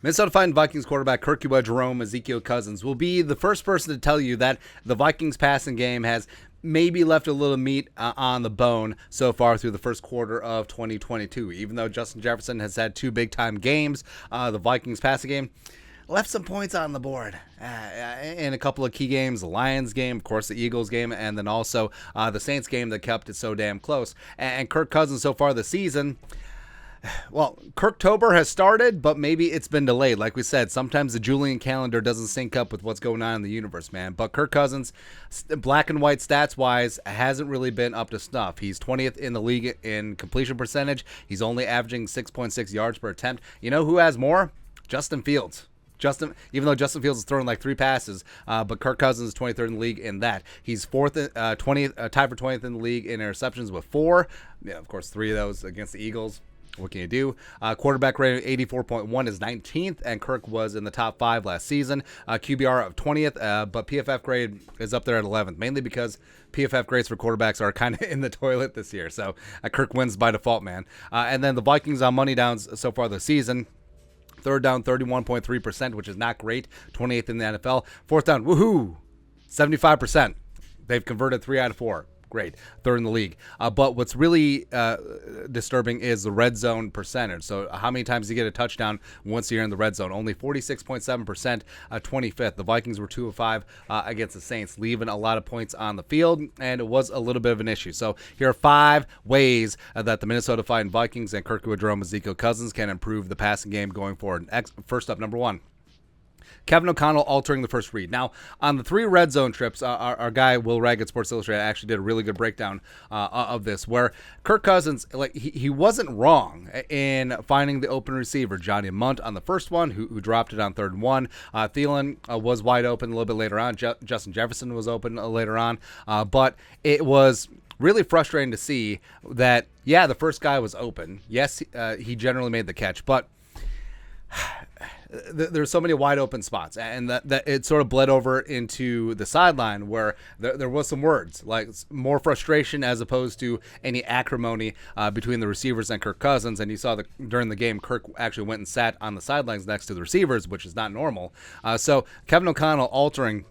Minnesota Vikings quarterback Kirk Jerome Ezekiel Cousins will be the first person to tell you that the Vikings passing game has maybe left a little meat on the bone so far through the first quarter of 2022. Even though Justin Jefferson has had two big-time games, the Vikings passing game left some points on the board in a couple of key games, the Lions game, of course, the Eagles game, and then also the Saints game that kept it so damn close. And Kirk Cousins so far this season, well, Kirktober has started, but maybe it's been delayed. Like we said, sometimes the Julian calendar doesn't sync up with what's going on in the universe, man. But Kirk Cousins, black and white stats-wise, hasn't really been up to snuff. He's 20th in the league in completion percentage. He's only averaging 6.6 yards per attempt. You know who has more? Justin Fields. Even though Justin Fields is throwing like 3 passes, but Kirk Cousins is 23rd in the league in that. He's tied for 20th in the league in interceptions with 4. Yeah, of course, 3 of those against the Eagles. What can you do? Quarterback rating 84.1 is 19th, and Kirk was in the top 5 last season. QBR of 20th, but PFF grade is up there at 11th, mainly because PFF grades for quarterbacks are kind of in the toilet this year. So Kirk wins by default, man. And then the Vikings on money downs so far this season. Third down, 31.3%, which is not great. 28th in the NFL. Fourth down, woohoo, 75%. They've converted 3 out of 4. Great. Third in the league. But what's really disturbing is the red zone percentage. So how many times do you get a touchdown once you're in the red zone? Only 46.7%, 25th. The Vikings were 2 of 5 against the Saints, leaving a lot of points on the field, and it was a little bit of an issue. So here are 5 ways that the Minnesota Vikings and Kirk Jerome Ezekiel Cousins can improve the passing game going forward. First up, number 1. Kevin O'Connell altering the first read. Now, on the 3 red zone trips, our guy Will Ragg at Sports Illustrated actually did a really good breakdown of this, where Kirk Cousins, like he wasn't wrong in finding the open receiver, Johnny Munt on the first one, who dropped it on 3rd and 1. Thielen was wide open a little bit later on. Justin Jefferson was open later on, but it was really frustrating to see that, yeah, the first guy was open. Yes, he generally made the catch, but there's so many wide open spots, and that it sort of bled over into the sideline where there was some words, like more frustration as opposed to any acrimony between the receivers and Kirk Cousins. And you saw during the game, Kirk actually went and sat on the sidelines next to the receivers, which is not normal. So Kevin O'Connell altering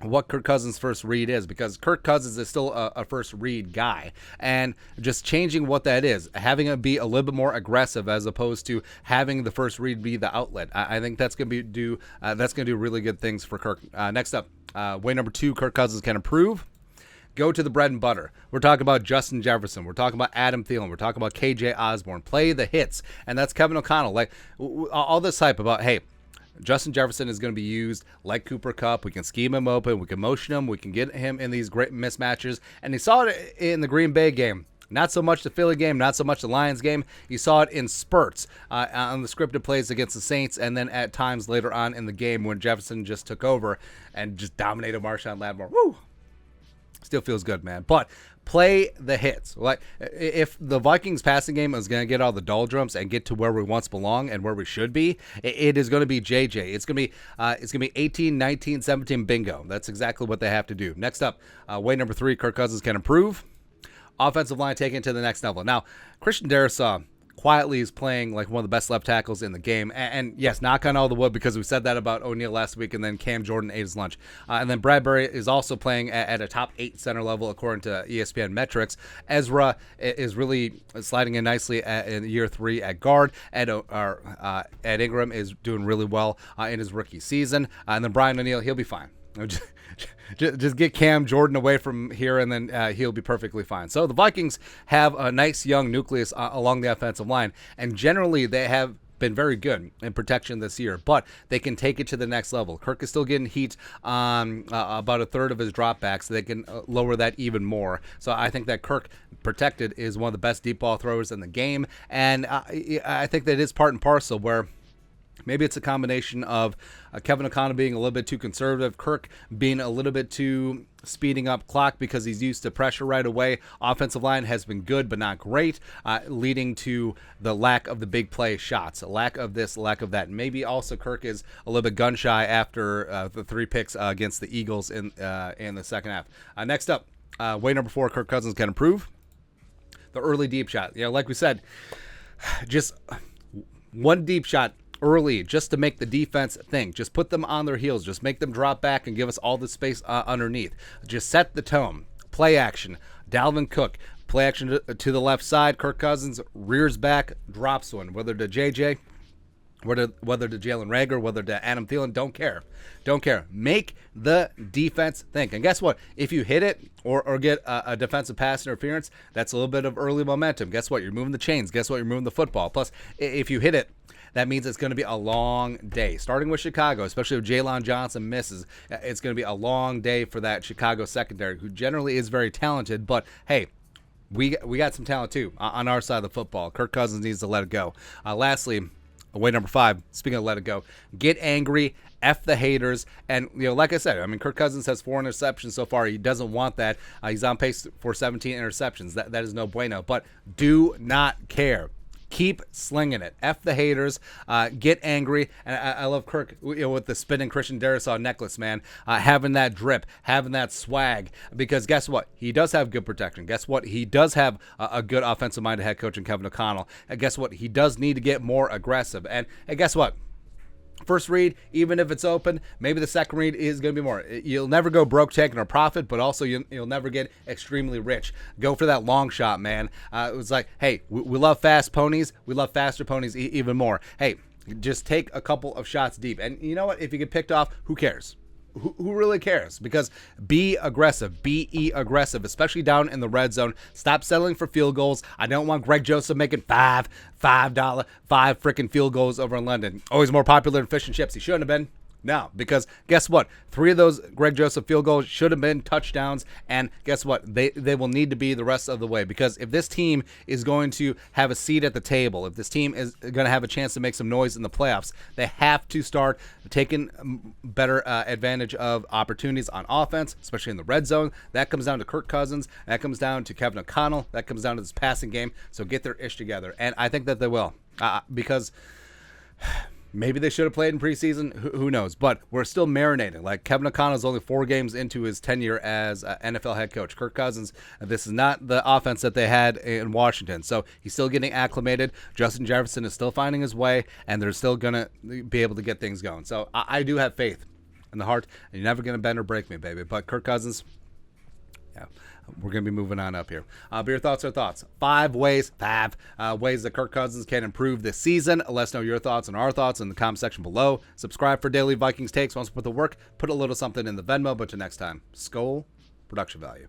what Kirk Cousins' first read is, because Kirk Cousins is still a first read guy, and just changing what that is, having it be a little bit more aggressive as opposed to having the first read be the outlet. I think that's going to do really good things for Kirk. Next up, way number 2, Kirk Cousins can improve. Go to the bread and butter. We're talking about Justin Jefferson. We're talking about Adam Thielen. We're talking about KJ Osborne. Play the hits, and that's Kevin O'Connell. Like all this hype about, hey, Justin Jefferson is going to be used like Cooper Kupp. We can scheme him open. We can motion him. We can get him in these great mismatches. And he saw it in the Green Bay game. Not so much the Philly game, not so much the Lions game. You saw it in spurts on the scripted plays against the Saints, and then at times later on in the game when Jefferson just took over and just dominated Marshawn Lattimore. Woo! Still feels good, man. But play the hits. Like, if the Vikings passing game is going to get all the doldrums and get to where we once belong and where we should be, it is going to be JJ. It's going to be 18, 19, 17 bingo. That's exactly what they have to do. Next up, way number 3, Kirk Cousins can improve. Offensive line taken to the next level. Now, Christian Darrisaw quietly is playing like one of the best left tackles in the game. And yes, knock on all the wood, because we said that about O'Neal last week, and then Cam Jordan ate his lunch. And then Bradbury is also playing at a top 8 center level according to ESPN metrics. Ezra is really sliding in nicely in year 3 at guard. Ed Ingram is doing really well in his rookie season. And then Brian O'Neal, he'll be fine. Just get Cam Jordan away from here, and then he'll be perfectly fine. So the Vikings have a nice young nucleus along the offensive line, and generally they have been very good in protection this year, but they can take it to the next level. Kirk is still getting heat on about a third of his dropbacks. So they can lower that even more. So I think that Kirk protected is one of the best deep ball throwers in the game, and I think that it is part and parcel where maybe it's a combination of Kevin O'Connell being a little bit too conservative, Kirk being a little bit too speeding up clock because he's used to pressure right away. Offensive line has been good but not great, leading to the lack of the big play shots, a lack of this, lack of that. Maybe also Kirk is a little bit gun shy after the 3 picks against the Eagles in the second half. Next up, way number 4, Kirk Cousins can improve. The early deep shot. Like we said, just one deep shot early just to make the defense think. Just put them on their heels. Just make them drop back and give us all the space underneath. Just set the tone. Play action. Dalvin Cook. Play action to the left side. Kirk Cousins rears back, drops one. Whether to JJ, whether to Jalen Reagor, whether to Adam Thielen, don't care. Don't care. Make the defense think. And guess what? If you hit it or get a defensive pass interference, that's a little bit of early momentum. Guess what? You're moving the chains. Guess what? You're moving the football. Plus, if you hit it, that means it's going to be a long day. Starting with Chicago, especially if Jalen Johnson misses, it's going to be a long day for that Chicago secondary, who generally is very talented. But, hey, we got some talent, too, on our side of the football. Kirk Cousins needs to let it go. Lastly, way number 5, speaking of let it go, get angry, F the haters. And, like I said, I mean, Kirk Cousins has 4 interceptions so far. He doesn't want that. He's on pace for 17 interceptions. That is no bueno. But do not care. Keep slinging it. F the haters. Get angry. And I love Kirk with the spinning Christian Darrisaw necklace, man. Having that drip, having that swag. Because guess what? He does have good protection. Guess what? He does have a good offensive-minded head coach in Kevin O'Connell. And guess what? He does need to get more aggressive. And guess what? First read, even if it's open, maybe the second read is going to be more. You'll never go broke taking a profit, but also you'll never get extremely rich. Go for that long shot, man. It was like, hey, we love fast ponies. We love faster ponies even more. Hey, just take a couple of shots deep. And you know what? If you get picked off, who cares? Who really cares? Because be aggressive. Be aggressive, especially down in the red zone. Stop settling for field goals. I don't want Greg Joseph making five freaking field goals over in London. Always more popular than fish and chips. He shouldn't have been. No, because guess what? 3 of those Greg Joseph field goals should have been touchdowns, and guess what? They will need to be the rest of the way, because if this team is going to have a seat at the table, if this team is going to have a chance to make some noise in the playoffs, they have to start taking better advantage of opportunities on offense, especially in the red zone. That comes down to Kirk Cousins. That comes down to Kevin O'Connell. That comes down to this passing game. So get their ish together, and I think that they will, because maybe they should have played in preseason. Who knows? But we're still marinating. Like, Kevin O'Connell is only 4 games into his tenure as NFL head coach. Kirk Cousins, this is not the offense that they had in Washington. So he's still getting acclimated. Justin Jefferson is still finding his way, and they're still going to be able to get things going. So I do have faith in the heart, and you're never going to bend or break me, baby. But Kirk Cousins, yeah, we're going to be moving on up here. But your thoughts are thoughts. 5 ways that Kirk Cousins can improve this season. Let us know your thoughts and our thoughts in the comment section below. Subscribe for daily Vikings takes. Once we put the work, put a little something in the Venmo. But till next time, Skol, production value.